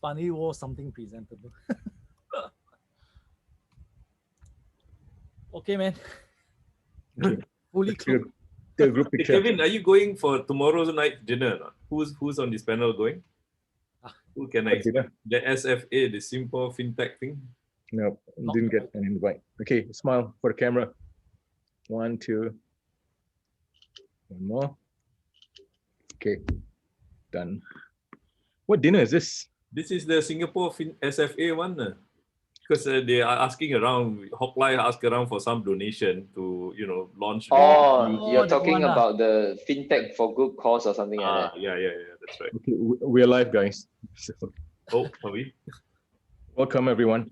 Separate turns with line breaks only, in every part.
Funny wore something presentable. Okay, man.
Okay.
Fully clothed.
The group
Hey,
picture.
Kevin, are you going for tomorrow's night dinner or not? Who's on this panel going? Who can I
What dinner?
expect? The SFA, the Singapore FinTech thing?
No,
Not
didn't get
invited.
an invite. Okay, smile for the camera. 1, 2. One more. Okay, done. What dinner is this?
This is the Singapore SFA one. Because they are asking around, Hotline asked around for some donation to, launch.
Oh, you're
that
talking
one,
about the FinTech for good cause or something like that.
Yeah, that's right.
Okay, we're live, guys. So,
Oh, are we?
welcome, everyone.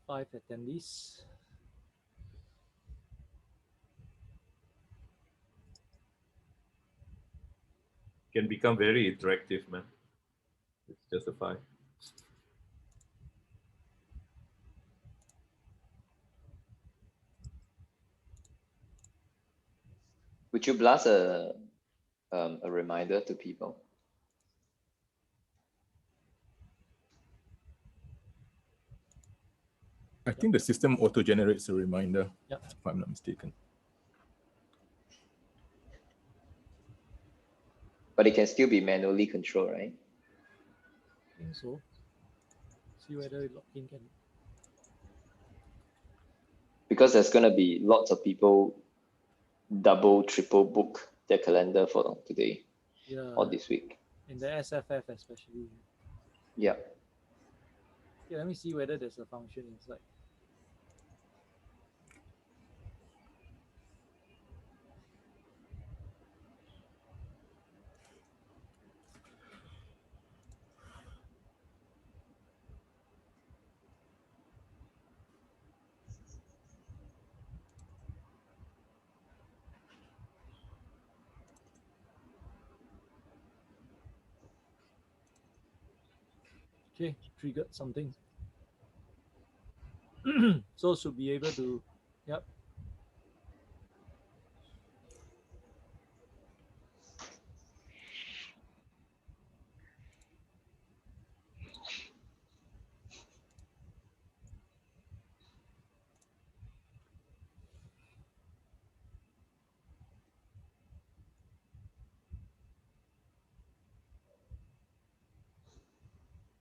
Five attendees.
Can become very interactive, man. It's just a fine.
Would you blast a reminder to people?
I think the system auto-generates a reminder,
Yep.
if I'm not mistaken.
But it can still be manually controlled, right?
I think so. See whether login can.
Because there's going to be lots of people double, triple book their calendar for today or this week.
In the SFF especially.
Yeah.
Okay, let me see whether there's a function inside. Okay, triggered something. So should be able to, yep.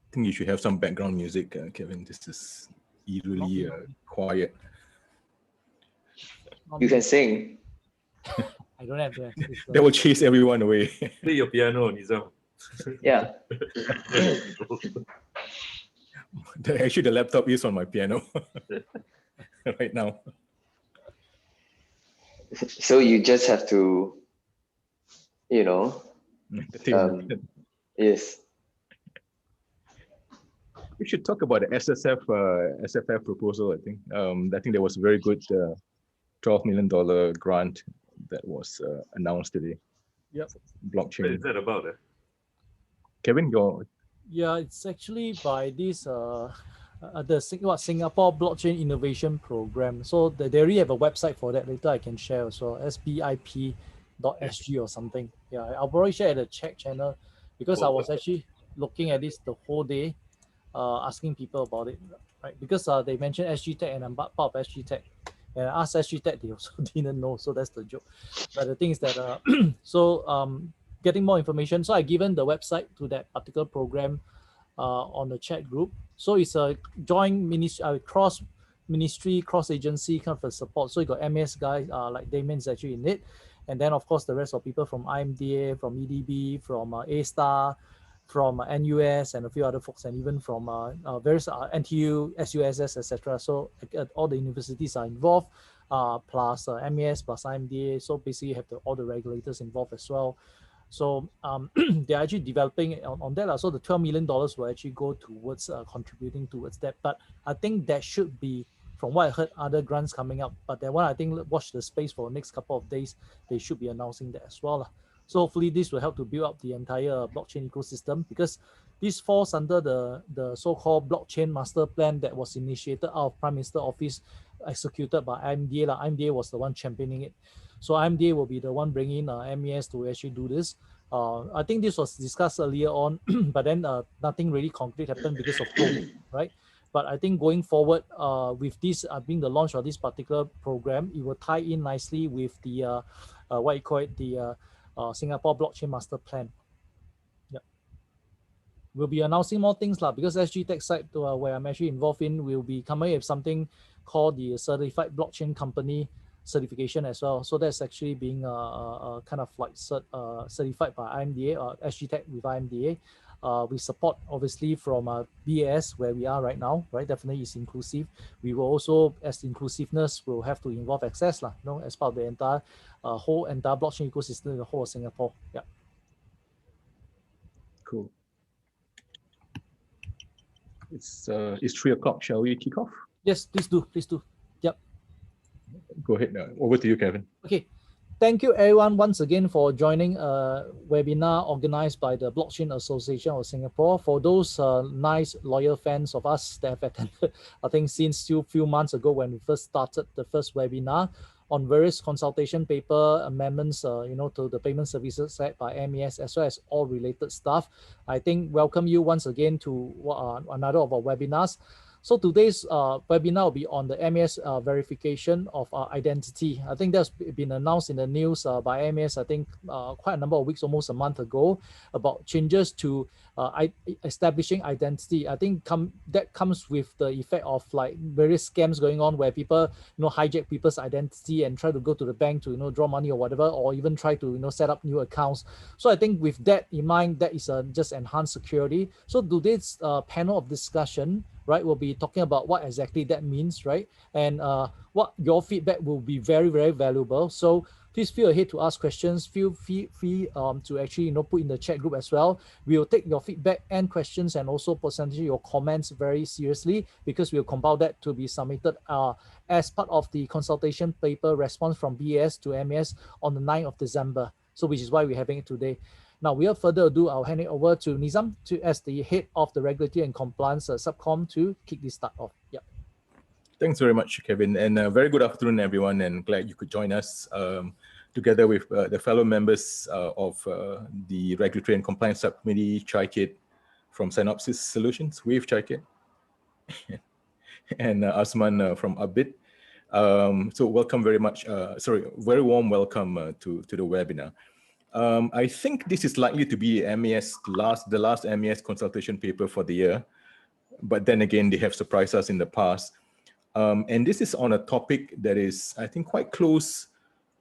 I think you should have some background music, Kevin. This is eerily quiet.
You can sing.
I don't have that.
That will chase everyone away.
Play your piano, Nizam.
Yeah.
Actually, the laptop is on my piano right now.
So you just have to, yes.
We should talk about the SFF proposal. I think there was a very good $12 million grant that was announced today.
Yep.
Blockchain.
What is that about?
Kevin, your.
Yeah, it's actually by this the Singapore Blockchain Innovation Program. So they already have a website for that. Later I can share also, sbip.sg or something. Yeah, I'll probably share at the chat channel because I was actually looking at this the whole day, asking people about it, right? Because they mentioned SG Tech and I'm part of SG Tech. And I asked SG Tech, they also didn't know, so that's the joke. But the thing is that, getting more information. So I given the website to that particular program on the chat group. So it's a joint cross-ministry, cross-agency kind of a support. So you got MS guys, like Damien's actually in it. And then of course the rest of people from IMDA, from EDB, from A-Star, from NUS and a few other folks, and even from various NTU, SUSS, etc. So all the universities are involved, plus MES, plus IMDA. So basically you have all the regulators involved as well. So they're actually developing on that. So the $12 million will actually go towards contributing towards that. But I think that should be from what I heard, other grants coming up. But that one, I think, watch the space for the next couple of days. They should be announcing that as well. So hopefully this will help to build up the entire blockchain ecosystem, because this falls under the so-called blockchain master plan that was initiated out of Prime Minister Office, executed by IMDA. IMDA was the one championing it. So IMDA will be the one bringing MES to actually do this. I think this was discussed earlier on, but then nothing really concrete happened because of COVID, right? But I think going forward with this being the launch of this particular program, it will tie in nicely with the what you call it, the Singapore Blockchain Master Plan. Yeah, we'll be announcing more things because SG Tech site where I'm actually involved in will be coming with something called the Certified Blockchain Company certification as well. So that's actually being kind of like certified by IMDA or SG Tech with IMDA. We support obviously from BAS where we are right now, right? Definitely is inclusive. We will also, as inclusiveness, will have to involve access, as part of the entire whole blockchain ecosystem in the whole of Singapore. Yeah.
Cool. It's 3 o'clock. Shall we kick off?
Yes, please do. Please do. Yep.
Go ahead. Over to you, Kevin.
Okay. Thank you everyone once again for joining a webinar organized by the Blockchain Association of Singapore. For those nice loyal fans of us that have attended, I think since a few months ago when we first started the first webinar on various consultation paper amendments, to the Payment Services Act by MES, as well as all related stuff. I think welcome you once again to another of our webinars. So today's webinar will be on the MES verification of identity. I think that's been announced in the news by MES, I think quite a number of weeks, almost a month ago, about changes to establishing identity. I think that comes with the effect of like various scams going on where people hijack people's identity and try to go to the bank to draw money or whatever, or even try to set up new accounts. So I think with that in mind, that is just enhanced security. So today's panel of discussion, right, we'll be talking about what exactly that means, right? And what your feedback will be very, very valuable. So please feel ahead to ask questions. Feel free to actually put in the chat group as well. We will take your feedback and questions and also potentially your comments very seriously, because we'll compile that to be submitted as part of the consultation paper response from BAS to MES on the 9th of December. So which is why we're having it today. Now, without further ado, I'll hand it over to Nizam as the head of the Regulatory and Compliance Subcom to kick this start off. Yeah.
Thanks very much, Kevin, and very good afternoon, everyone, and glad you could join us together with the fellow members of the Regulatory and Compliance Subcommittee, Chai-Kit from Synopsys Solutions, with Chai-Kit, and Asman from Abid. So welcome very much, very warm welcome to the webinar. I think this is likely to be the last MES consultation paper for the year, but then again, they have surprised us in the past. And this is on a topic that is, I think, quite close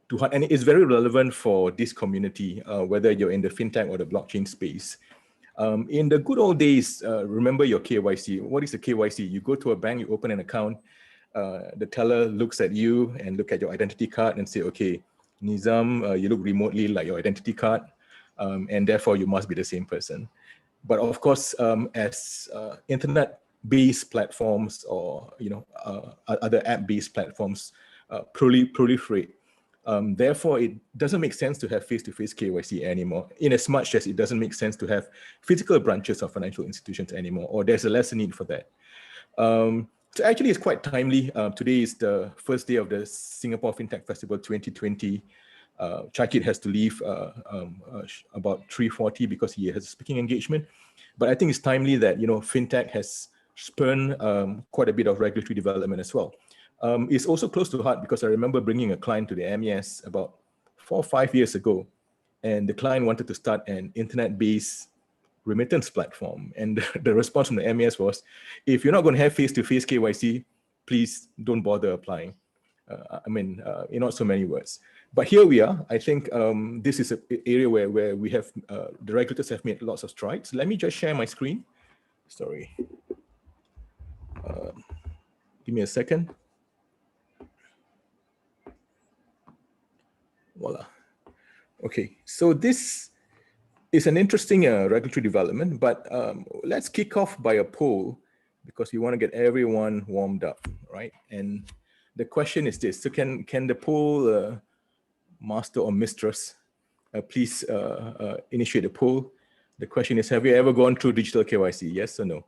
to heart, and it's very relevant for this community, whether you're in the FinTech or the blockchain space. In the good old days, remember your KYC. What is the KYC? You go to a bank, you open an account, the teller looks at you and look at your identity card and say, okay, Nizam, you look remotely like your identity card, and therefore you must be the same person. But of course, as internet-based platforms or other app-based platforms proliferate, therefore it doesn't make sense to have face-to-face KYC anymore, in as much as it doesn't make sense to have physical branches of financial institutions anymore, or there's a lesser need for that. So actually, it's quite timely. Today is the first day of the Singapore FinTech Festival 2020. Chai-Kit has to leave about 3:40 because he has a speaking engagement. But I think it's timely that FinTech has spurned quite a bit of regulatory development as well. It's also close to heart because I remember bringing a client to the MES about 4 or 5 years ago, and the client wanted to start an internet-based remittance platform, and the response from the MES was, if you're not going to have face-to-face KYC, please don't bother applying. In not so many words. But here we are. I think this is an area where we have, the regulators have made lots of strides. Let me just share my screen. Sorry. Give me a second. Voila. Okay, so this is an interesting regulatory development, but let's kick off by a poll because we want to get everyone warmed up, right? And the question is this: so can the poll master or mistress please initiate a poll? The question is: have you ever gone through digital KYC? Yes or no?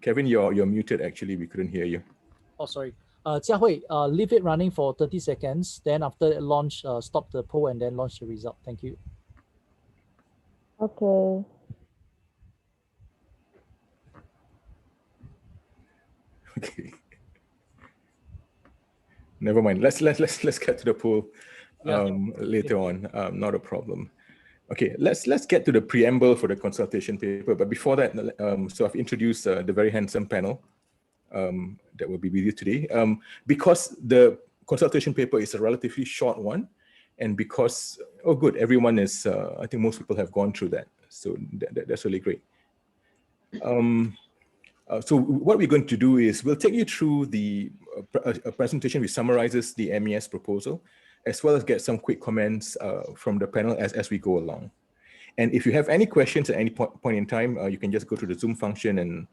Kevin, you're muted. Actually, we couldn't hear you.
Oh, sorry. Jiahui, leave it running for 30 seconds. Then after launch, stop the poll and then launch the result. Thank you.
Okay.
Okay. Never mind. Let's get to the poll later on. Not a problem. Okay, let's get to the preamble for the consultation paper. But before that, so I've introduced the very handsome panel that will be with you today. Because the consultation paper is a relatively short one, and because, oh good, everyone is, I think most people have gone through that. So that's really great. So what we're going to do is we'll take you through a presentation which summarizes the MES proposal, as well as get some quick comments from the panel as we go along. And if you have any questions at any point in time, you can just go to the Zoom function and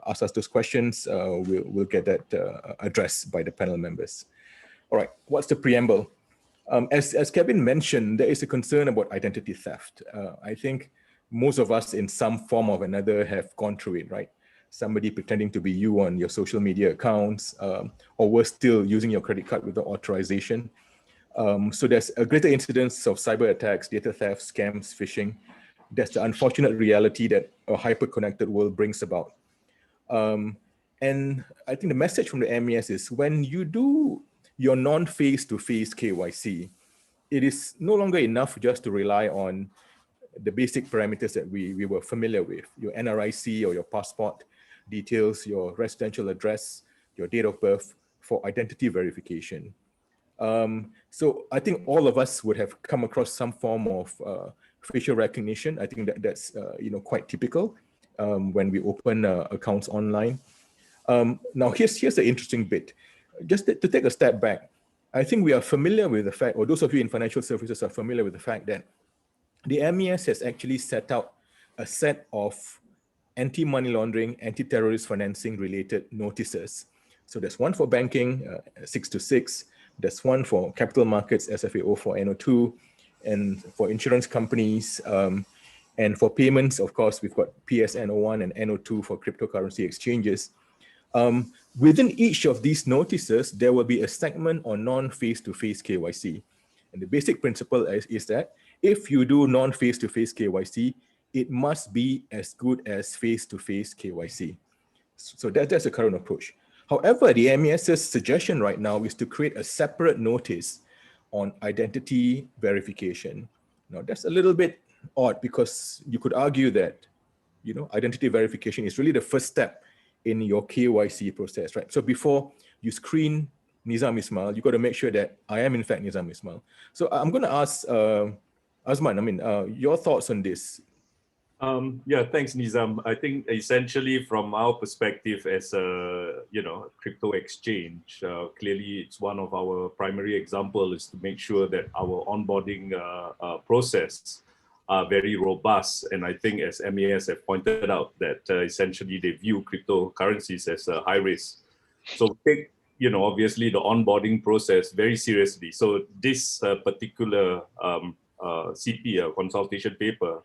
ask us those questions. We'll get that addressed by the panel members. All right, what's the preamble? As Kevin mentioned, there is a concern about identity theft. I think most of us in some form or another have gone through it, right? Somebody pretending to be you on your social media accounts, or worse still, using your credit card without authorization. So there's a greater incidence of cyber attacks, data theft, scams, phishing. That's the unfortunate reality that a hyper-connected world brings about. And I think the message from the MES is when you do your non-face-to-face KYC, it is no longer enough just to rely on the basic parameters that we were familiar with, your NRIC or your passport details, your residential address, your date of birth for identity verification. So I think all of us would have come across some form of facial recognition. I think that's quite typical when we open accounts online. Now here's the interesting bit. Just to take a step back, I think we are familiar with the fact, or those of you in financial services are familiar with the fact that the MES has actually set out a set of anti-money laundering, anti-terrorist financing related notices. So there's one for banking, 626. There's one for capital markets, SFA 04 N02, and for insurance companies. And for payments, of course, we've got PSN 01 and N02 for cryptocurrency exchanges. Within each of these notices, there will be a segment on non-face-to-face KYC. And the basic principle is that if you do non-face-to-face KYC, it must be as good as face-to-face KYC. So that's the current approach. However, the MES's suggestion right now is to create a separate notice on identity verification. Now, that's a little bit odd because you could argue that, identity verification is really the first step in your KYC process, right? So before you screen Nizam Ismail, you got to make sure that I am in fact Nizam Ismail. So I'm going to ask Azman, your thoughts on this.
Yeah, thanks, Nizam. I think essentially from our perspective as a crypto exchange, clearly it's one of our primary examples is to make sure that our onboarding process are very robust. And I think as MES have pointed out that essentially they view cryptocurrencies as a high risk. So take obviously the onboarding process very seriously. So this particular CP, consultation paper,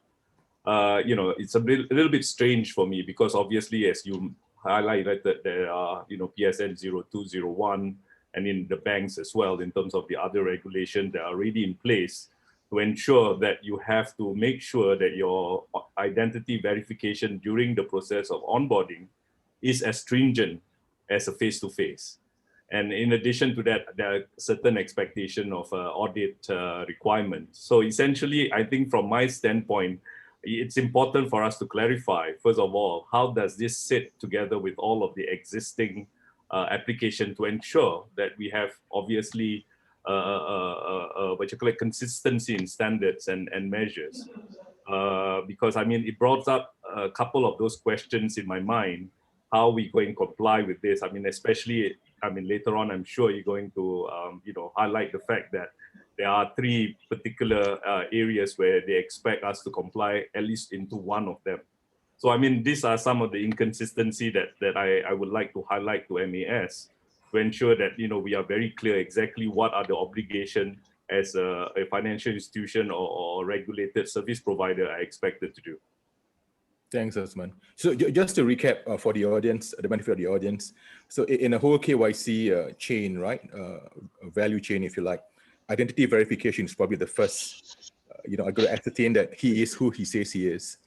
it's a little bit strange for me because obviously, as you highlighted, that there are, PSN 0201 and in the banks as well, in terms of the other regulation that are already in place to ensure that you have to make sure that your identity verification during the process of onboarding is as stringent as a face-to-face. And in addition to that, there are certain expectation of audit requirements. So essentially, I think from my standpoint, it's important for us to clarify, first of all, how does this sit together with all of the existing application to ensure that we have obviously consistency in standards and measures. Because I mean, it brought up a couple of those questions in my mind. How are we going to comply with this? I mean, especially, later on, I'm sure you're going to, highlight the fact that there are three particular areas where they expect us to comply at least into one of them. So I mean, these are some of the inconsistency that I would like to highlight to MAS to ensure that we are very clear exactly what are the obligations as a financial institution or regulated service provider are expected to do.
Thanks, Osman. So just to recap for the audience, the benefit of the audience. So in a whole KYC chain, right, value chain, if you like, identity verification is probably the first. I got to ascertain that he is who he says he is.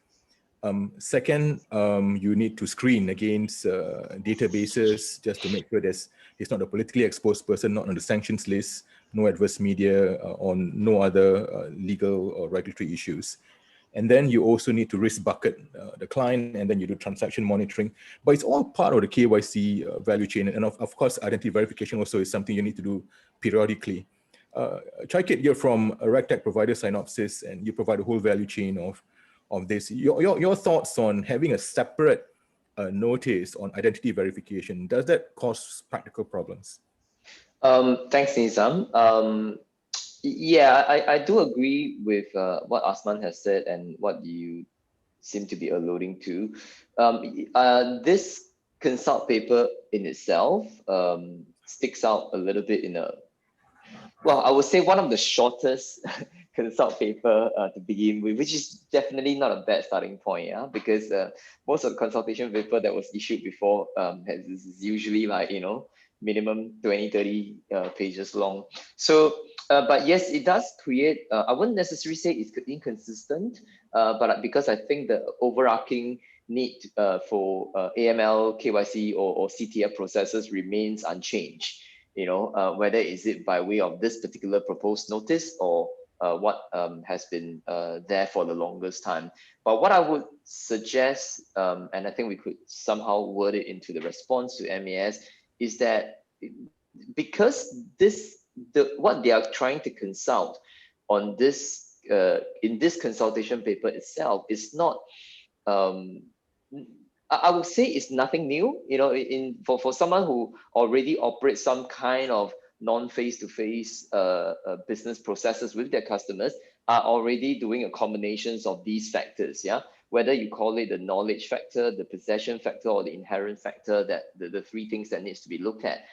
Second, you need to screen against databases just to make sure he's not a politically exposed person, not on the sanctions list, no adverse media, on no other legal or regulatory issues. And then you also need to risk bucket the client, and then you do transaction monitoring. But it's all part of the KYC value chain. And of course, identity verification also is something you need to do periodically. Chaikit, you're from a RegTech provider Synopsys, and you provide a whole value chain of this. Your thoughts on having a separate notice on identity verification, does that cause practical problems?
Thanks, Nizam. Yeah, I do agree with what Asman has said and what you seem to be alluding to. This consult paper in itself sticks out a little bit well, I would say one of the shortest consult paper to begin with, which is definitely not a bad starting point, yeah, because most of the consultation paper that was issued before is usually like, minimum 20, 30 pages long. So, but yes, it does create, I wouldn't necessarily say it's inconsistent, but because I think the overarching need for AML, KYC or CTF processes remains unchanged. Whether is it by way of this particular proposed notice or what has been there for the longest time. But what I would suggest, and I think we could somehow word it into the response to MAS, is that because what they are trying to consult on this in this consultation paper itself is not I would say it's nothing new, for someone who already operates some kind of non-face-to-face business processes with their customers, are already doing a combinations of these factors, yeah. Whether you call it the knowledge factor, the possession factor, or the inherent factor, that the three things that needs to be looked at,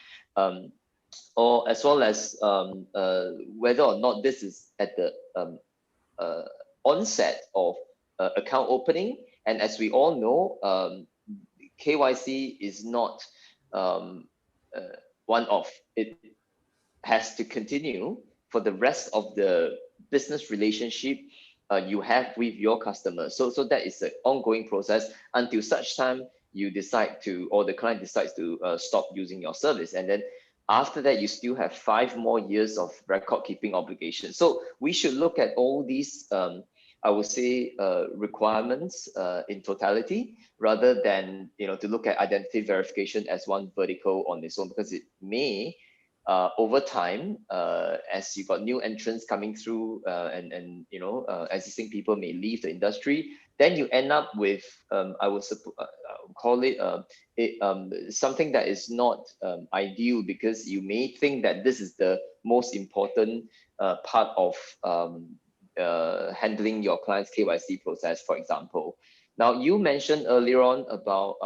or as well as whether or not this is at the onset of account opening. And as we all know, KYC is not one-off. It has to continue for the rest of the business relationship you have with your customers. So that is an ongoing process until such time you decide to, or the client decides to stop using your service. And then after that, you still have 5 more years of record keeping obligations. So we should look at all these I would say requirements in totality, rather than to look at identity verification as one vertical on its own, because it may over time, as you got new entrants coming through, and existing people may leave the industry, then you end up with I would call it something that is not ideal, because you may think that this is the most important part of handling your client's KYC process, for example. Now, you mentioned earlier on about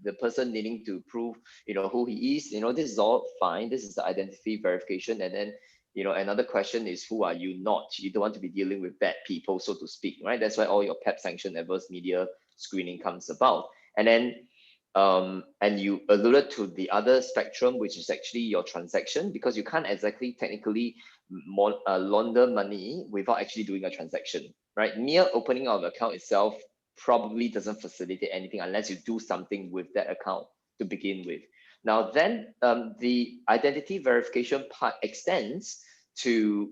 the person needing to prove, who he is. This is all fine. This is the identity verification. And then, another question is, who are you not? You don't want to be dealing with bad people, so to speak, right? That's why all your PEP sanction adverse media screening comes about. And then, and you alluded to the other spectrum, which is actually your transaction, because you can't exactly technically launder money without actually doing a transaction, right? Mere opening of an account itself probably doesn't facilitate anything unless you do something with that account to begin with. Now then, the identity verification part extends to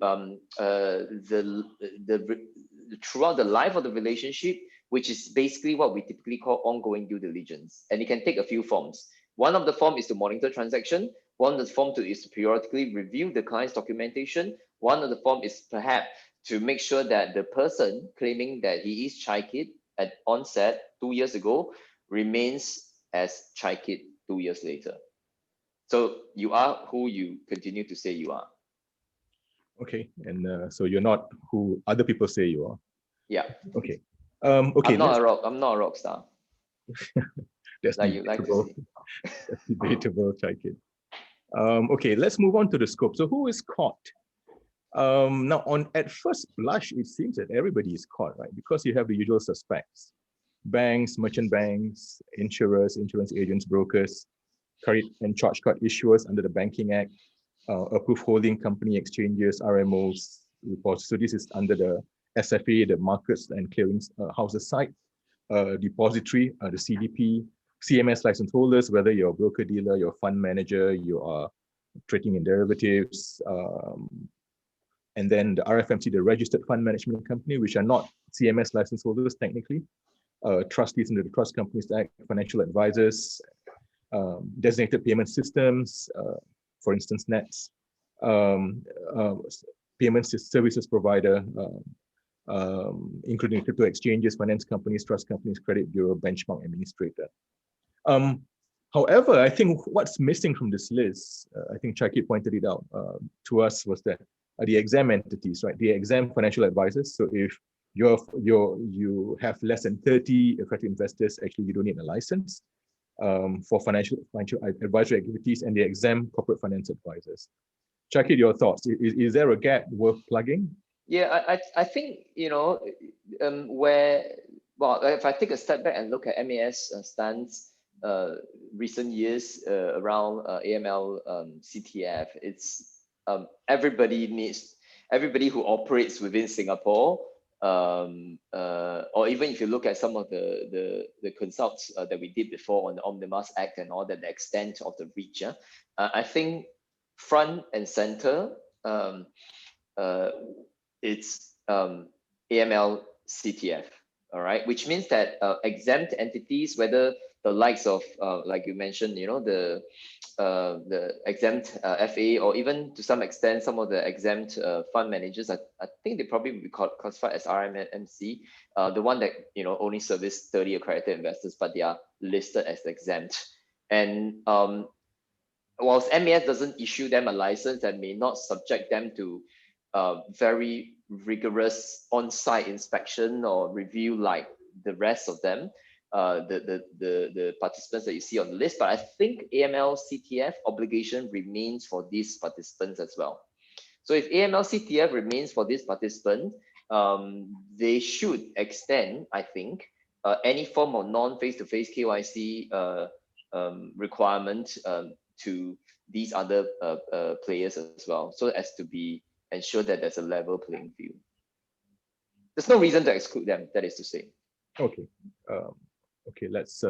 throughout the life of the relationship, which is basically what we typically call ongoing due diligence. And it can take a few forms. One of the form is to monitor transaction. One of the form is to periodically review the client's documentation. One of the form is perhaps to make sure that the person claiming that he is Chaikit at onset 2 years ago remains as Chaikit 2 years later. So you are who you continue to say you are.
Okay, and so you're not who other people say you are.
Yeah.
Okay. Okay.
I'm not a rock star.
That's
Like you like to
debatable.
see.
That's debatable, Chaikit. Okay, let's move on to the scope. So who is caught? Now, at first blush, it seems that everybody is caught, right? Because you have the usual suspects: banks, merchant banks, insurers, insurance agents, brokers, credit and charge card issuers under the Banking Act, approved holding company exchanges, RMOs, reports. So this is under the SFA, the Markets and Clearing Houses side, depository, the CDP, CMS license holders, whether you're a broker dealer, you're a fund manager, you are trading in derivatives, and then the RFMC, the Registered Fund Management Company, which are not CMS license holders technically, trustees under the Trust Companies Act, financial advisors, designated payment systems, for instance, NETs, payment services provider, including crypto exchanges, finance companies, trust companies, credit bureau, benchmark administrator. However, I think what's missing from this list, I think Chaikit pointed it out to us, was that the exempt entities, right? The exempt financial advisors. So if you have less than 30 accredited investors, actually you don't need a license for financial advisory activities, and the exempt corporate finance advisors. Chaikit, your thoughts? Is there a gap worth plugging?
Yeah, I think, if I take a step back and look at MAS stance recent years around AML CTF, it's everybody who operates within Singapore, or even if you look at some of the consults that we did before on the Omnibus Act and all that, the extent of the reach, I think front and center, it's AML CTF, all right, which means that exempt entities, whether the likes of like you mentioned, the exempt FA, or even to some extent some of the exempt fund managers, I think they probably would be classified as RMMC, the one that only service 30 accredited investors, but they are listed as exempt. And whilst MAS doesn't issue them a license and may not subject them to very rigorous on-site inspection or review like the rest of them, the participants that you see on the list, but I think AML CTF obligation remains for these participants as well. So if AML CTF remains for this participant, they should extend, I think, any form of non-face-to-face KYC requirement to these other players as well, so as to ensure that there's a level playing field. There's no reason to exclude them, that is to say.
Okay. Okay, let's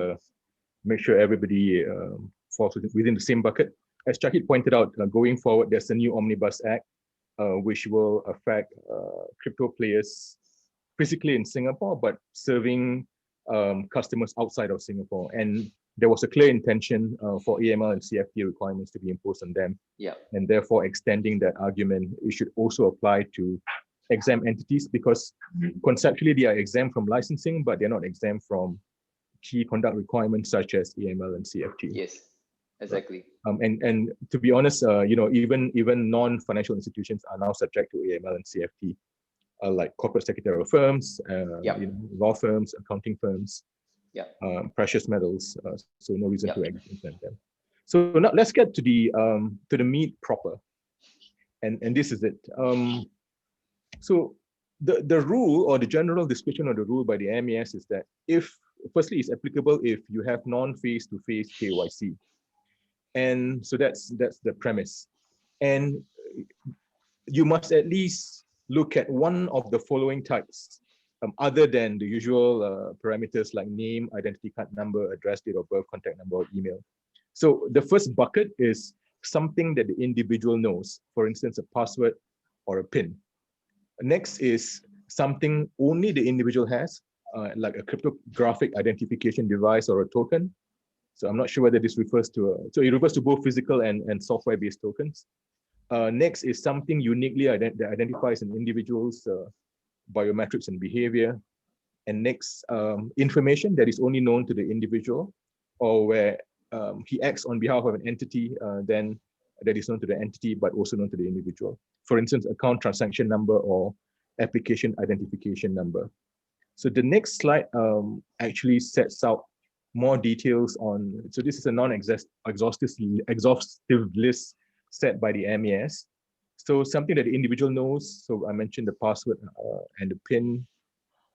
make sure everybody falls within the same bucket. As Chaikit pointed out, going forward, there's a new Omnibus Act, which will affect crypto players physically in Singapore, but serving customers outside of Singapore. And there was a clear intention for AML and CFT requirements to be imposed on them.
Yeah.
And therefore, extending that argument, it should also apply to exempt entities, because conceptually they are exempt from licensing, but they're not exempt from key conduct requirements such as AML and CFT.
Yes, exactly.
And to be honest, even non-financial institutions are now subject to AML and CFT, like corporate secretarial firms, law firms, accounting firms, precious metals. So no reason to exempt them. So now let's get to the meat proper, and this is it. So the rule, or the general description of the rule by the MAS, is that firstly, it's applicable if you have non-face-to-face KYC. And so that's the premise. And you must at least look at one of the following types, other than the usual parameters like name, identity card number, address, date of birth, contact number, or email. So the first bucket is something that the individual knows, for instance, a password or a PIN. Next is something only the individual has, like a cryptographic identification device or a token. So I'm not sure whether this refers to, so it refers to both physical and software-based tokens. Next is something uniquely that identifies an individual's biometrics and behavior. And next, information that is only known to the individual, or where he acts on behalf of an entity, then that is known to the entity, but also known to the individual. For instance, account transaction number or application identification number. So the next slide actually sets out more details on, so this is a non-exhaustive list set by the MES. So something that the individual knows, so I mentioned the password and the PIN,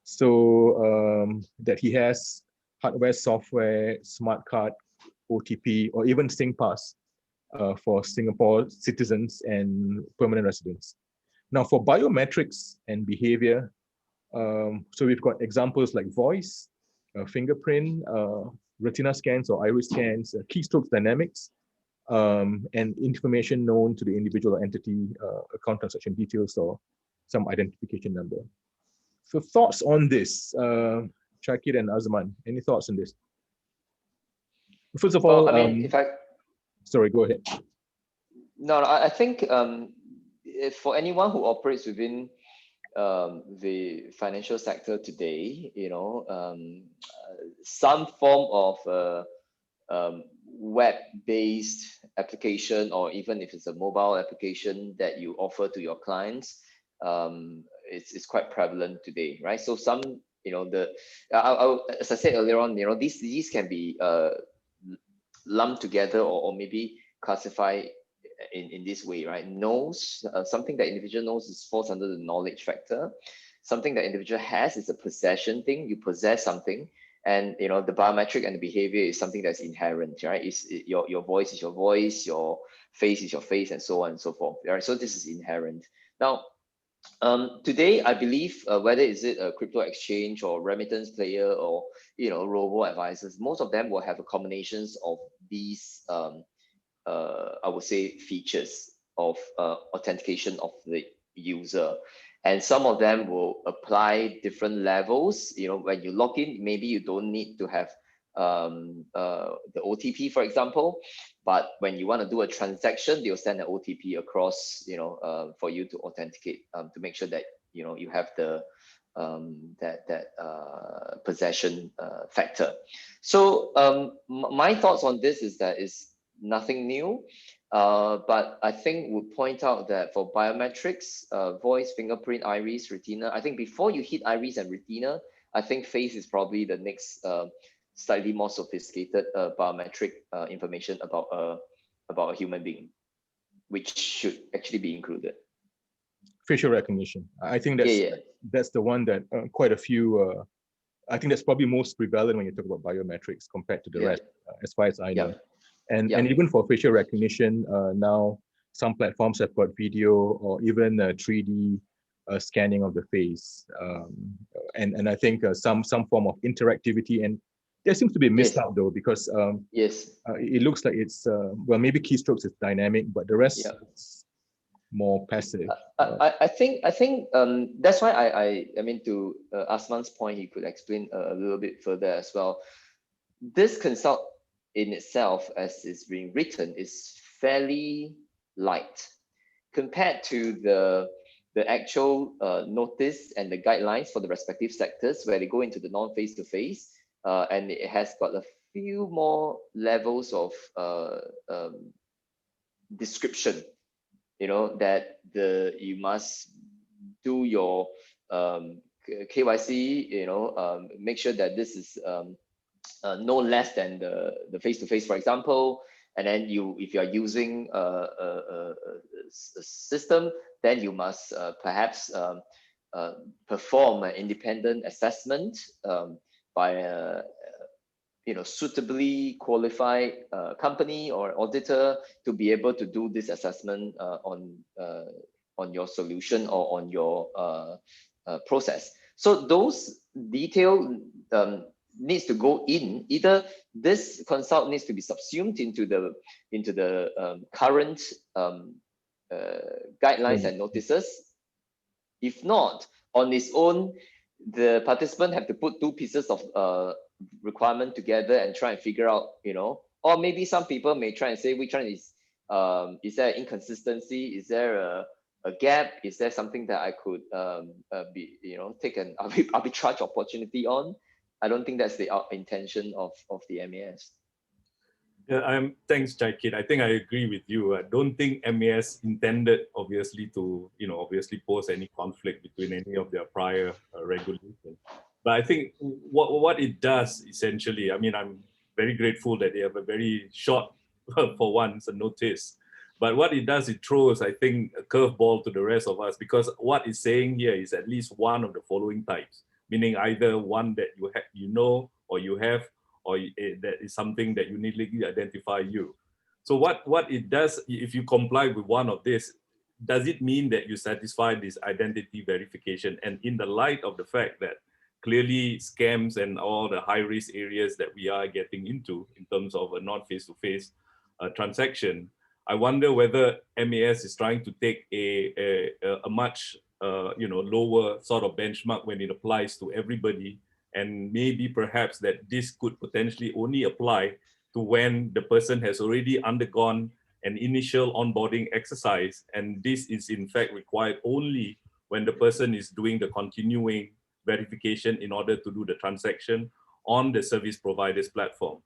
so that he has hardware, software, smart card, OTP, or even SingPass for Singapore citizens and permanent residents. Now for biometrics and behavior, so we've got examples like voice, fingerprint, retina scans or iris scans, keystrokes dynamics, and information known to the individual entity, account transaction details, or some identification number. So thoughts on this, Shakir and Azman, any thoughts on this? First of all,
Well, I mean,
sorry, go ahead.
No, I think for anyone who operates within the financial sector today, some form of web-based application, or even if it's a mobile application that you offer to your clients, it's quite prevalent today, right? So some, as I said earlier on, these can be lumped together or maybe classified in this way, right? Knows, something that individual knows falls under the knowledge factor. Something that individual has is a possession thing. You possess something, and the biometric and the behavior is something that's inherent, right? Your voice is your voice, your face is your face, and so on and so forth. Right? So this is inherent. Now, today, I believe whether is it a crypto exchange or remittance player or robo advisors, most of them will have a combinations of these I would say features of authentication of the user, and some of them will apply different levels. When you log in, maybe you don't need to have the OTP, for example, but when you want to do a transaction, they'll send an OTP across, for you to authenticate, to make sure that you have the possession factor. So my thoughts on this is that it's nothing new, but I think we'll point out that for biometrics, voice, fingerprint, iris, retina, I think before you hit iris and retina, I think face is probably the next slightly more sophisticated biometric information about a human being, which should actually be included.
Facial recognition. I think that's the one that quite a few, I think that's probably most prevalent when you talk about biometrics compared to the rest, as far as I know. And even for facial recognition, now some platforms have got video or even 3D scanning of the face. And I think some form of interactivity, and there seems to be a missed out though, because it looks like it's, well, maybe keystrokes is dynamic, but the rest is more passive.
I think that's why I mean, to Asman's point, he could explain a little bit further as well. This consult in itself, as it's being written, is fairly light compared to the actual notice and the guidelines for the respective sectors, where they go into the non-face-to-face, and it has got a few more levels of description, that you must do your KYC, make sure that this is no less than the face-to-face, for example. And then if you're using a system, then you must perhaps perform an independent assessment by a suitably qualified company or auditor to be able to do this assessment on your solution or on your process. So those detail needs to go in. Either this consult needs to be subsumed into the current guidelines and notices. If not, on its own, the participant have to put two pieces of requirement together and try and figure out, or maybe some people may try and say which one is there inconsistency? Is there a gap? Is there something that I could take an arbitrage opportunity on? I don't think that's the intention of the MES.
Yeah, thanks, Chaikit. I think I agree with you. I don't think MAS intended, obviously, to obviously pose any conflict between any of their prior regulations. But I think what it does essentially, I mean, I'm very grateful that they have a very short, for once, a notice. But what it does, it throws, I think, a curveball to the rest of us, because what it's saying here is at least one of the following types, meaning either one that you know, or you have, or that is something that uniquely identify you. So what it does, if you comply with one of this, does it mean that you satisfy this identity verification? And in the light of the fact that clearly scams and all the high risk areas that we are getting into in terms of a not face-to-face transaction, I wonder whether MAS is trying to take a much lower sort of benchmark when it applies to everybody, and maybe perhaps that this could potentially only apply to when the person has already undergone an initial onboarding exercise, and this is in fact required only when the person is doing the continuing verification in order to do the transaction on the service provider's platform.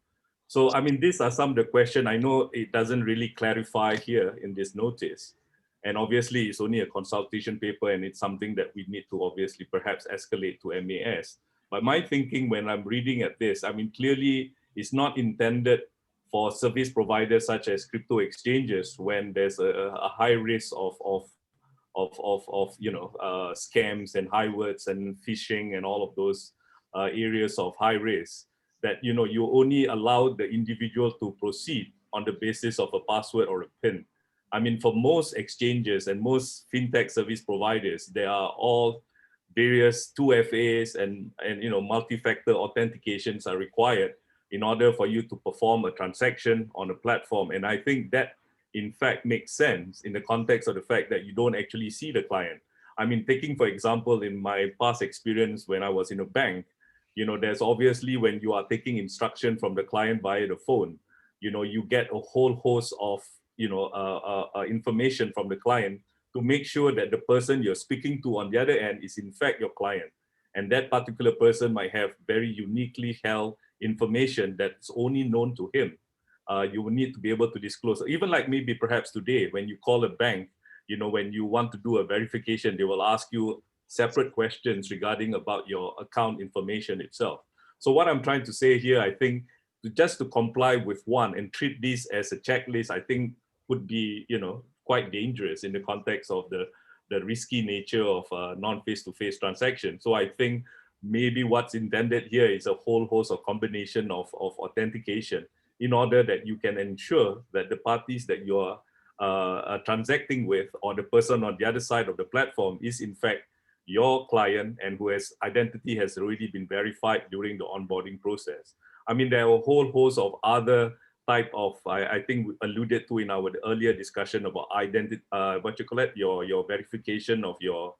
So, I mean, these are some of the questions. I know it doesn't really clarify here in this notice. And obviously, it's only a consultation paper, and it's something that we need to obviously perhaps escalate to MAS. But my thinking when I'm reading at this, I mean, clearly it's not intended for service providers such as crypto exchanges when there's a high risk of scams and high words and phishing and all of those areas of high risk, that you only allow the individual to proceed on the basis of a password or a PIN. I mean, for most exchanges and most fintech service providers, they are all various 2FAs and multi-factor authentications are required in order for you to perform a transaction on a platform. And I think that in fact makes sense in the context of the fact that you don't actually see the client. I mean, taking for example, in my past experience when I was in a bank, there's obviously when you are taking instruction from the client via the phone, you get a whole host of information from the client to make sure that the person you're speaking to on the other end is in fact your client. And that particular person might have very uniquely held information that's only known to him. You will need to be able to disclose. Even like maybe perhaps today, when you call a bank, when you want to do a verification, they will ask you separate questions regarding about your account information itself. So what I'm trying to say here, I think, just to comply with one and treat this as a checklist, I think would be, quite dangerous in the context of the risky nature of non-face-to-face transaction. So I think maybe what's intended here is a whole host of combination of authentication in order that you can ensure that the parties that you are transacting with, or the person on the other side of the platform, is in fact your client and whose identity has already been verified during the onboarding process. I mean, there are a whole host of other type of, I think we alluded to in our earlier discussion about identity, your verification of your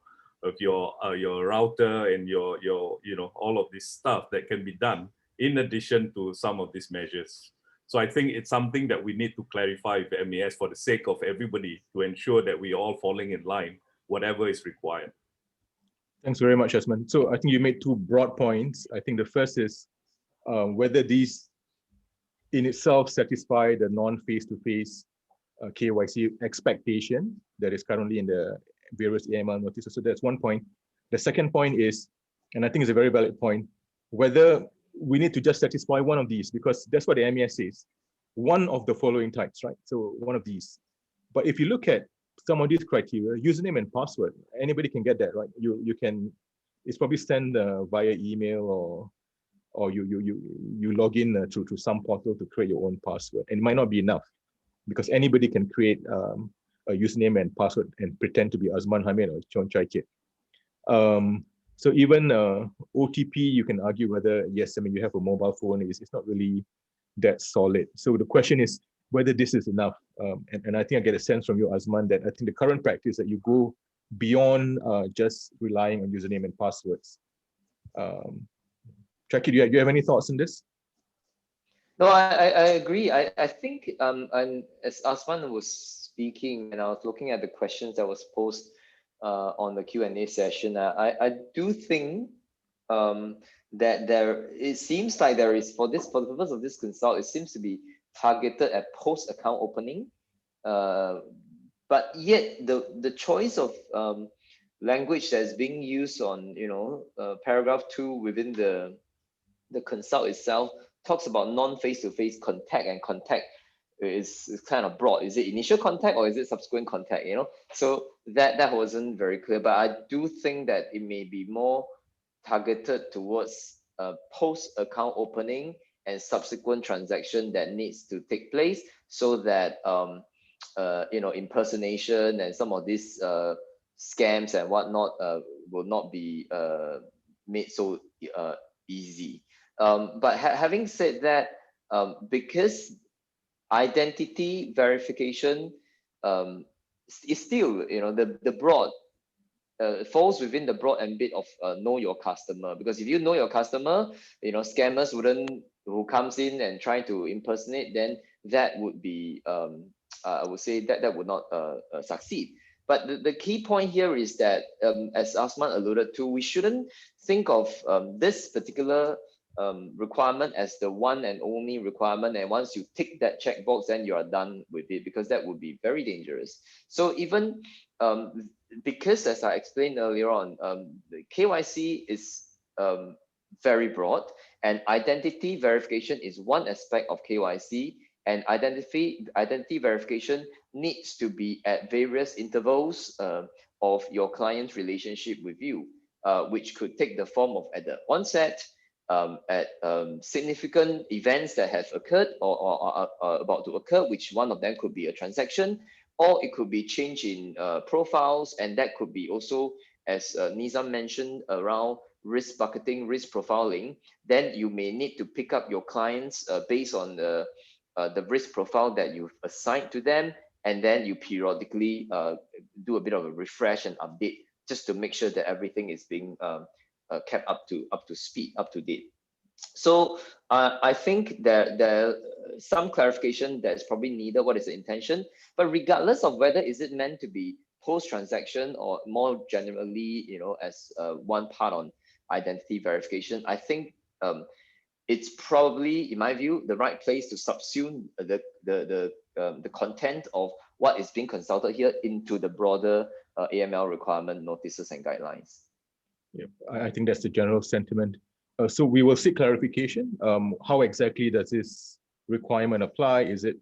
router and your all of this stuff that can be done in addition to some of these measures. So I think it's something that we need to clarify with MAS for the sake of everybody, to ensure that we're all falling in line, whatever is required.
Thanks very much, Asman. So I think you made two broad points. I think the first is whether these in itself satisfy the non-face-to-face KYC expectation that is currently in the various AML notices. So that's one point. The second point is, and I think it's a very valid point, whether we need to just satisfy one of these, because that's what the MES says, one of the following types, right? So one of these. But if you look at some of these criteria, username and password, anybody can get that, right? You can, it's probably sent via email, or you log in through some portal to create your own password. And it might not be enough, because anybody can create a username and password and pretend to be Azman Hamid or Chon Chai Kit. So even OTP, you can argue whether, yes, I mean, you have a mobile phone, it's not really that solid. So the question is whether this is enough. And I think I get a sense from you, Azman, that I think the current practice that you go beyond just relying on username and passwords. Jackie, do you have any thoughts on this?
No, I agree. I think and as Asman was speaking, and I was looking at the questions that was posed on the Q&A session, I do think that it seems like there is, for the purpose of this consult, it seems to be targeted at post account opening, but yet the choice of language that's being used on paragraph 2 within the consult itself talks about non-face-to-face contact, and contact is kind of broad. Is it initial contact or is it subsequent contact? So that wasn't very clear, but I do think that it may be more targeted towards post account opening and subsequent transaction that needs to take place, so that impersonation and some of these scams and whatnot will not be made so easy. But having said that, because identity verification is still, the broad falls within the broad ambit of know your customer. Because if you know your customer, scammers who comes in and try to impersonate, then that would be I would say that would not succeed. But the key point here is that, as Asman alluded to, we shouldn't think of this particular requirement as the one and only requirement, and once you tick that checkbox, then you are done with it, because that would be very dangerous. So even because, as I explained earlier on, the KYC is very broad, and identity verification is one aspect of KYC, and identity verification needs to be at various intervals of your client's relationship with you, which could take the form of at the onset, at significant events that have occurred or are about to occur, which one of them could be a transaction, or it could be change in profiles, and that could be also, as Nizam mentioned, around risk bucketing, risk profiling. Then you may need to pick up your clients based on the risk profile that you've assigned to them, and then you periodically do a bit of a refresh and update, just to make sure that everything is being kept up to speed, up to date. So I think there some clarification that's probably needed. What is the intention? But regardless of whether is it meant to be post-transaction or more generally, as one part on identity verification, I think it's probably, in my view, the right place to subsume the content of what is being consulted here into the broader AML requirement notices and guidelines.
Yeah, I think that's the general sentiment. So we will seek clarification. How exactly does this requirement apply? Is it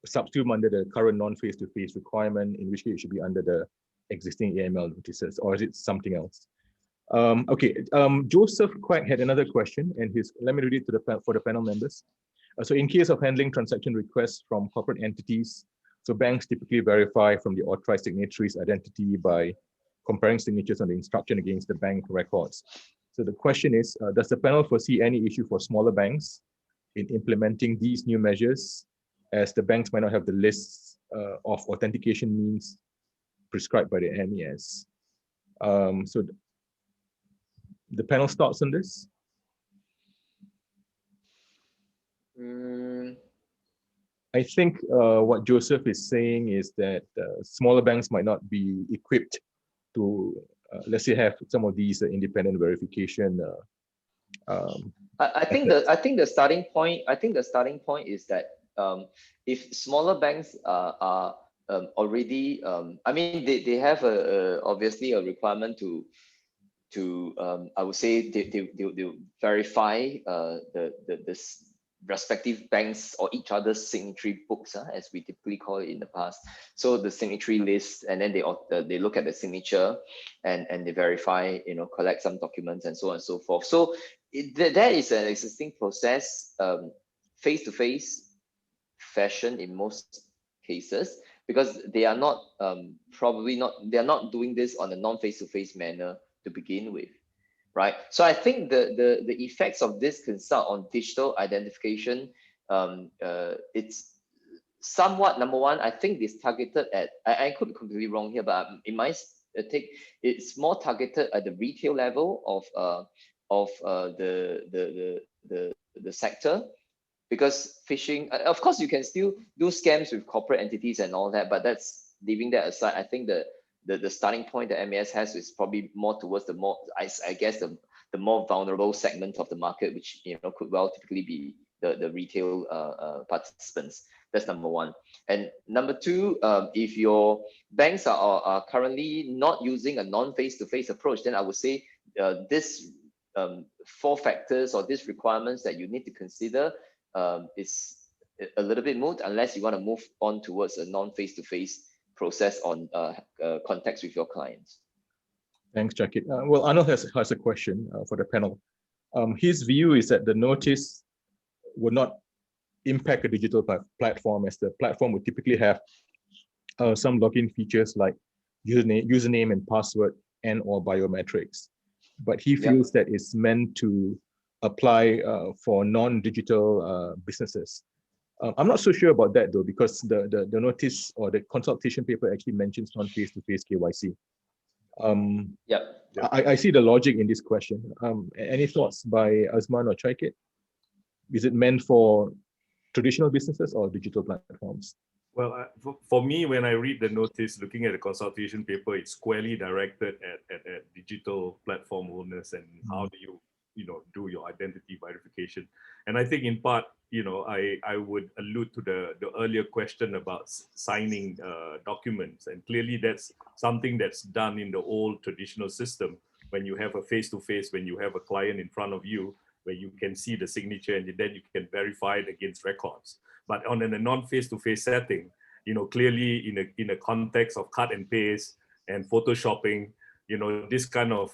subsumed under the current non-face-to-face requirement, in which case it should be under the existing AML notices, or is it something else? Okay, Joseph Quack had another question, and let me read it for the panel members. So in case of handling transaction requests from corporate entities, so banks typically verify from the authorized signatory's identity by comparing signatures on the instruction against the bank records. So the question is, does the panel foresee any issue for smaller banks in implementing these new measures, as the banks might not have the lists of authentication means prescribed by the MES? So the panel's thoughts on this? I think what Joseph is saying is that smaller banks might not be equipped to, let's say, have some of these independent verification.
I think the starting point. I think the starting point is that if smaller banks are already, I mean, they have obviously a requirement to I would say they'll verify the respective banks or each other's signatory books, as we typically call it in the past. So the signatory list, and then they look at the signature and they verify, collect some documents and so on and so forth. So that is an existing process, face-to-face fashion in most cases, because they are not they're not doing this on a non-face-to-face manner to begin with, right? So I think the effects of this consult on digital identification, it's somewhat, number one, I think it's targeted at, I could be completely wrong here, but in my take, it's more targeted at the retail level of the sector, because phishing, of course, you can still do scams with corporate entities and all that, but that's leaving that aside. I think the starting point that MES has is probably more towards the more, I guess, the more vulnerable segment of the market, which could well typically be the retail participants. That's number one. And number two, if your banks are currently not using a non-face-to-face approach, then I would say this 4 factors or these requirements that you need to consider is a little bit moot unless you want to move on towards a non-face-to-face process on contacts with your clients.
Thanks, Jackie. Well, Arnold has a question for the panel. His view is that the notice would not impact a digital platform, as the platform would typically have some login features like username and password and or biometrics. But he feels that it's meant to apply for non-digital businesses. I'm not so sure about that though, because the notice or the consultation paper actually mentions non-face-to-face KYC. I see the logic in this question. Any thoughts by Azman or Chaikit? Is it meant for traditional businesses or digital platforms?
Well, for me, when I read the notice, looking at the consultation paper, it's squarely directed at digital platform owners and how do you do your identity verification. And I think in part, I would allude to the earlier question about signing documents. And clearly that's something that's done in the old traditional system when you have a face-to-face, when you have a client in front of you, where you can see the signature and then you can verify it against records. But on a non-face-to-face setting, clearly in a context of cut and paste and photoshopping, this kind of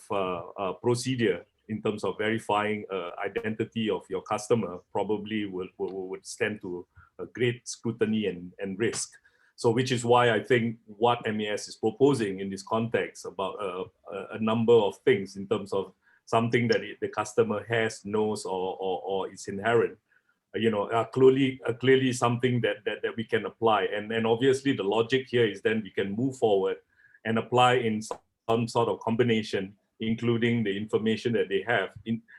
procedure in terms of verifying identity of your customer probably would stand to a great scrutiny and risk. So which is why I think what MAS is proposing in this context about a number of things in terms of something that the customer knows or is inherent, are clearly something that we can apply. And obviously the logic here is then we can move forward and apply in some sort of combination, including the information that they have.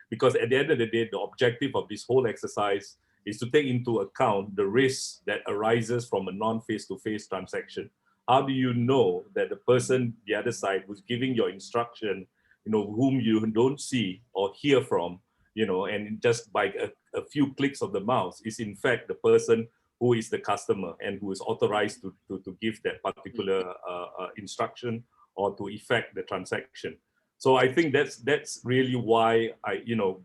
Because at the end of the day, the objective of this whole exercise is to take into account the risks that arises from a non-face-to-face transaction. How do you know that the person, the other side, who's giving your instruction, whom you don't see or hear from, and just by a few clicks of the mouse is in fact the person who is the customer and who is authorized to give that particular instruction or to effect the transaction. So I think that's really why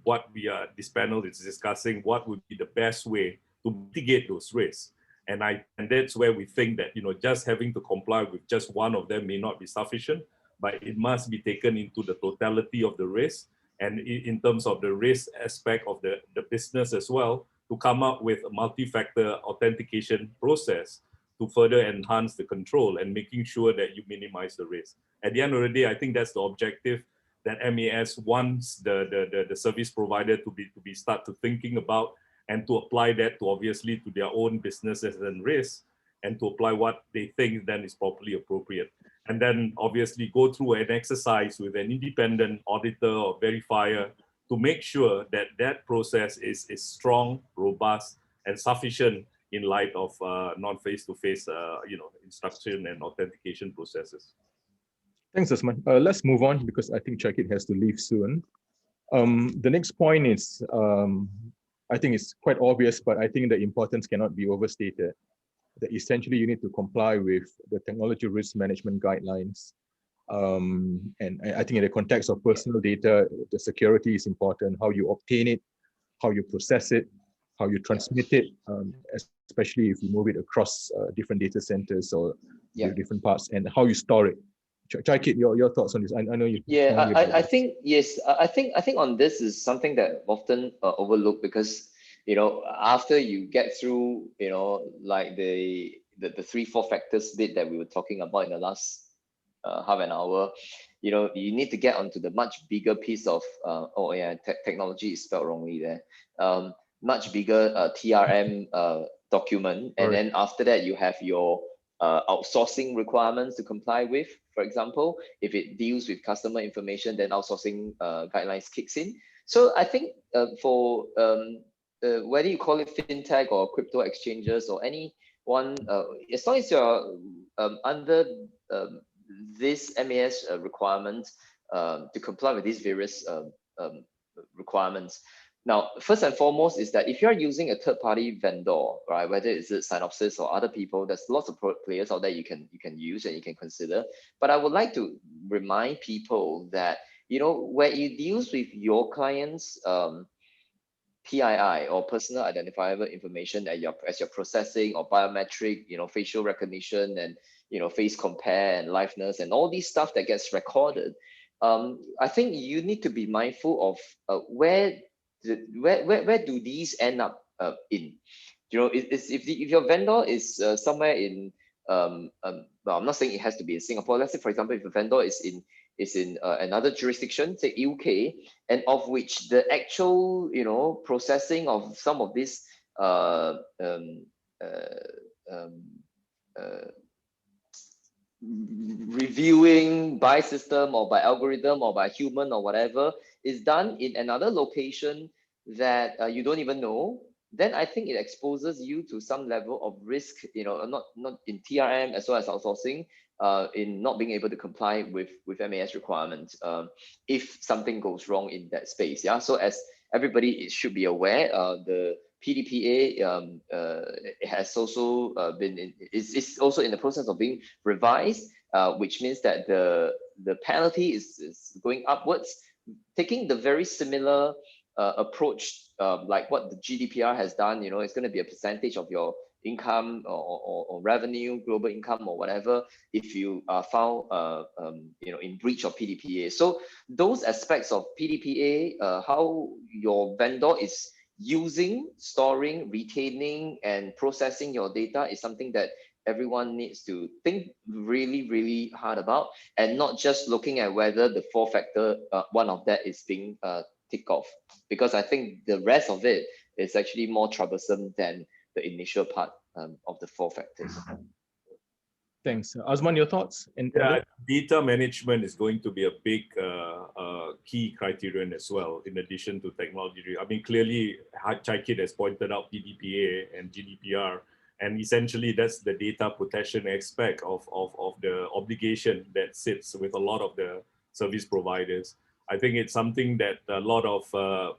what this panel is discussing, what would be the best way to mitigate those risks. And that's where we think that just having to comply with just one of them may not be sufficient, but it must be taken into the totality of the risk and in terms of the risk aspect of the business as well, to come up with a multi-factor authentication process to further enhance the control and making sure that you minimize the risk. At the end of the day, I think that's the objective that MAS wants the service provider to start to thinking about and to apply that to obviously to their own businesses and risks and to apply what they think then is properly appropriate. And then obviously go through an exercise with an independent auditor or verifier to make sure that that process is strong, robust, and sufficient in light of non-face-to-face instruction and authentication processes.
Thanks, Azman. Let's move on because I think Chaikit has to leave soon. The next point is, I think it's quite obvious, but I think the importance cannot be overstated. That essentially you need to comply with the technology risk management guidelines. And I think in the context of personal data, the security is important, how you obtain it, how you process it, how you transmit it, especially if you move it across different data centers or different parts, and how you store it. Chaikit, your thoughts on this? I know you.
Yeah, I think yes. I think on this is something that often overlooked because after you get through like the 3-4 factors bit that we were talking about in the last half an hour, you need to get onto the much bigger piece of technology is spelled wrongly there. Much bigger TRM document, and then after that you have your outsourcing requirements to comply with. For example, if it deals with customer information, then outsourcing guidelines kicks in. So I think for whether you call it FinTech or crypto exchanges or any one, as long as you're under this MAS requirement to comply with these various requirements, Now, first and foremost is that if you're using a third-party vendor, right, whether it's Synopsys or other people, there's lots of players out there you can use and you can consider. But I would like to remind people that, where it deals with your clients' PII or personal identifiable information that as you're processing, or biometric, facial recognition and face compare and liveness and all these stuff that gets recorded. I think you need to be mindful of where do these end up in? If your vendor is somewhere in well, I'm not saying it has to be in Singapore. Let's say, for example, if a vendor is in another jurisdiction, say UK, and of which the actual processing of some of this reviewing by system or by algorithm or by human or whatever is done in another location that you don't even know, then I think it exposes you to some level of risk, not in TRM as well as outsourcing, in not being able to comply with MAS requirements if something goes wrong in that space. Yeah. So as everybody should be aware, the PDPA has also is also in the process of being revised, which means that the penalty is going upwards, taking the very similar approach like what the GDPR has done. It's going to be a percentage of your income or revenue, global income or whatever, if you are found in breach of PDPA. So those aspects of PDPA, how your vendor is using, storing, retaining, and processing your data is something that everyone needs to think really, really hard about, and not just looking at whether the 4-factor one of that is being ticked off, because I think the rest of it is actually more troublesome than the initial part of the 4 factors.
Thanks. Osman, your thoughts?
Yeah, data management is going to be a big key criterion as well, in addition to technology. I mean, clearly, Chaikit has pointed out PDPA and GDPR, and essentially that's the data protection aspect of the obligation that sits with a lot of the service providers. I think it's something that a lot of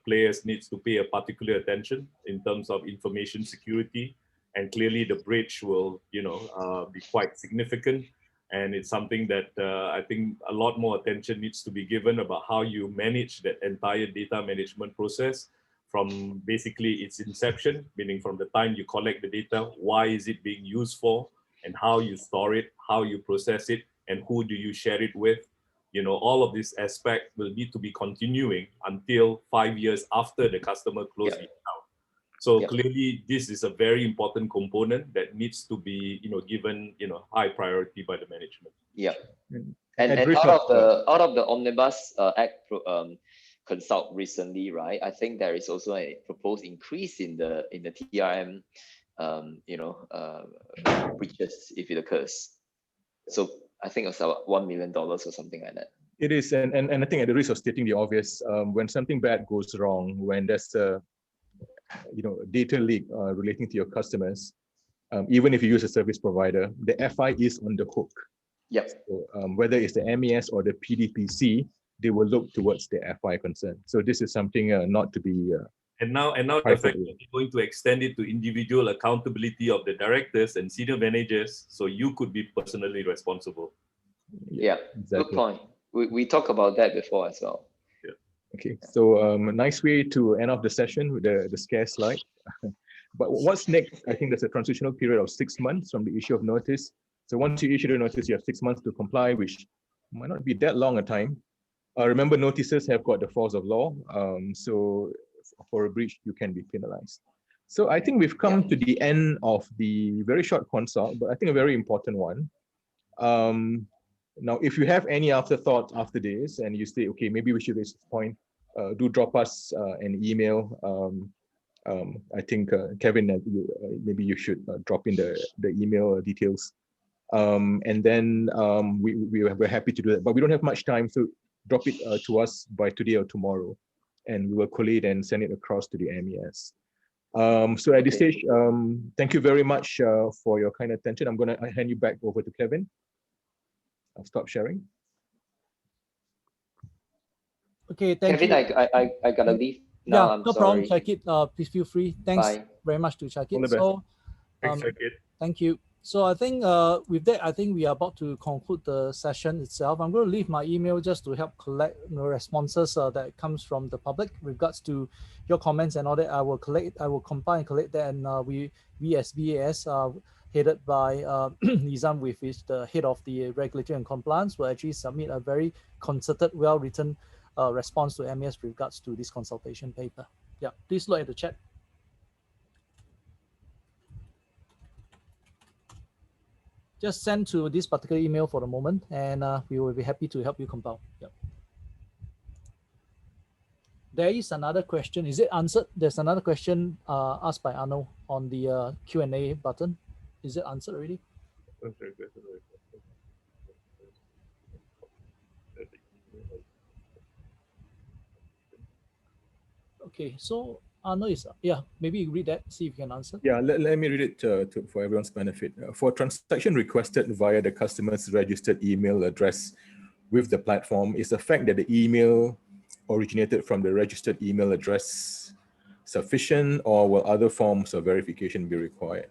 players needs to pay a particular attention in terms of information security. And clearly the breach will, be quite significant. And it's something that I think a lot more attention needs to be given about how you manage that entire data management process from basically its inception, meaning from the time you collect the data, why is it being used for, and how you store it, how you process it, and who do you share it with. All of this aspect will need to be continuing until 5 years after the customer closes the account. So clearly, this is a very important component that needs to be, given, high priority by the management.
Yeah, and out of the Omnibus Act consult recently, right? I think there is also a proposed increase in the TRM, breaches if it occurs. So I think it's about $1 million or something like that.
It is, and I think at the risk of stating the obvious, when something bad goes wrong, when there's a data leak relating to your customers, even if you use a service provider, the FI is on the hook.
Yep.
So, whether it's the MES or the PDPC, they will look towards the FI concern. So this is something not to be.
And now the fact that you're going to extend it to individual accountability of the directors and senior managers, so you could be personally responsible.
Yeah, exactly. Good point. We talked about that before as well.
Yeah. Okay, so a nice way to end off the session with the scare slide. But what's next? I think there's a transitional period of 6 months from the issue of notice. So once you issue the notice, you have 6 months to comply, which might not be that long a time. Remember, notices have got the force of law. So for a breach, you can be penalized. So I think we've come to the end of the very short consult, but I think a very important one. Now, if you have any afterthoughts after this and you say, okay, maybe we should raise this point, do drop us an email. I think, Kevin, maybe you should drop in the email details. And then we're happy to do that, but we don't have much time. So drop it to us by today or tomorrow, and we will collate and send it across to the MES. So at this stage, thank you very much for your kind attention. I'm going to hand you back over to Kevin. I'll stop sharing.
Okay, thank you.
Kevin, I gotta leave Now
Yeah,
I'm
no problem.
sorry.
Check it. Please feel free. Thanks
Bye.
very much to check
All
it.
the best.
So,
Thanks, Shakir.
thank you. So I think with that, I think we are about to conclude the session itself. I'm going to leave my email just to help collect responses that comes from the public regards to your comments and all that. I will compile and collect that, and we as BAS, headed by Nizam, with is the head of the regulatory and compliance, will actually submit a very concerted, well-written response to MES with regards to this consultation paper. Yeah, please look at the chat. Just send to this particular email for the moment, and we will be happy to help you compile. Yep. There is another question. Is it answered? There's another question asked by Arno on the Q&A button. Is it answered already? Okay, so Arno is, yeah, maybe you read that, see if you can answer.
Yeah, let me read it for everyone's benefit. For transaction requested via the customer's registered email address with the platform, is the fact that the email originated from the registered email address sufficient, or will other forms of verification be required?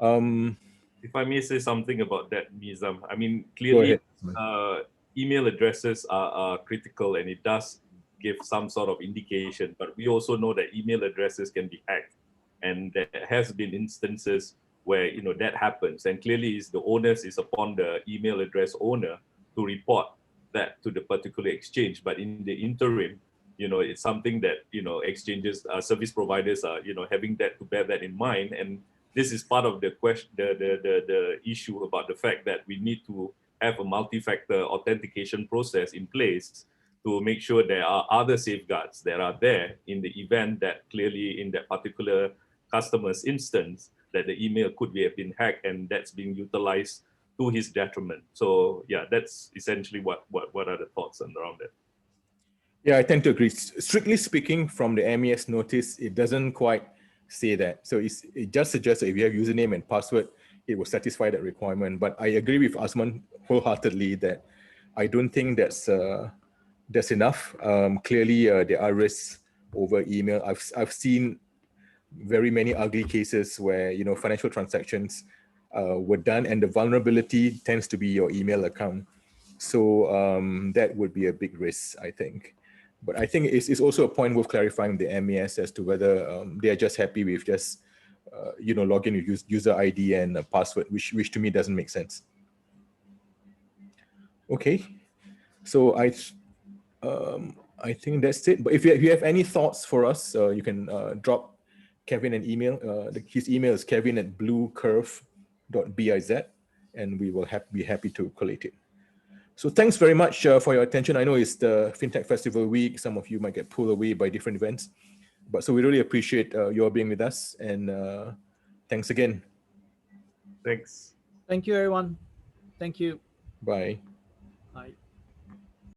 If I may say something about that, Nizam, I mean,
Go
clearly,
ahead.
email addresses are critical, and it does give some sort of indication, but we also know that email addresses can be hacked, and there has been instances where that happens, and clearly the onus is upon the email address owner to report that to the particular exchange. But in the interim, it's something that exchanges, service providers are having that to bear that in mind. And this is part of the question, the issue about the fact that we need to have a multi-factor authentication process in place to make sure there are other safeguards that are there in the event that clearly in that particular customer's instance that the email could have been hacked, and that's being utilized to his detriment. So yeah, that's essentially what are the thoughts around it.
Yeah, I tend to agree. Strictly speaking, from the MES notice, it doesn't quite say that. So it just suggests that if you have username and password, it will satisfy that requirement. But I agree with Osman wholeheartedly that I don't think that's enough. Clearly, there are risks over email. I've seen very many ugly cases where financial transactions were done, and the vulnerability tends to be your email account. So that would be a big risk, I think. But I think it's also a point worth clarifying the MES as to whether they are just happy with just login with user ID and a password, which to me doesn't make sense. Okay, so I think that's it. But if you have any thoughts for us, you can drop Kevin an email. His email is kevin@bluecurve.biz, and we will be happy to collate it. So thanks very much for your attention. I know it's the FinTech Festival week. Some of you might get pulled away by different events, but so we really appreciate you all being with us, and thanks again.
Thanks.
Thank you, everyone. Thank you.
Bye.
Bye.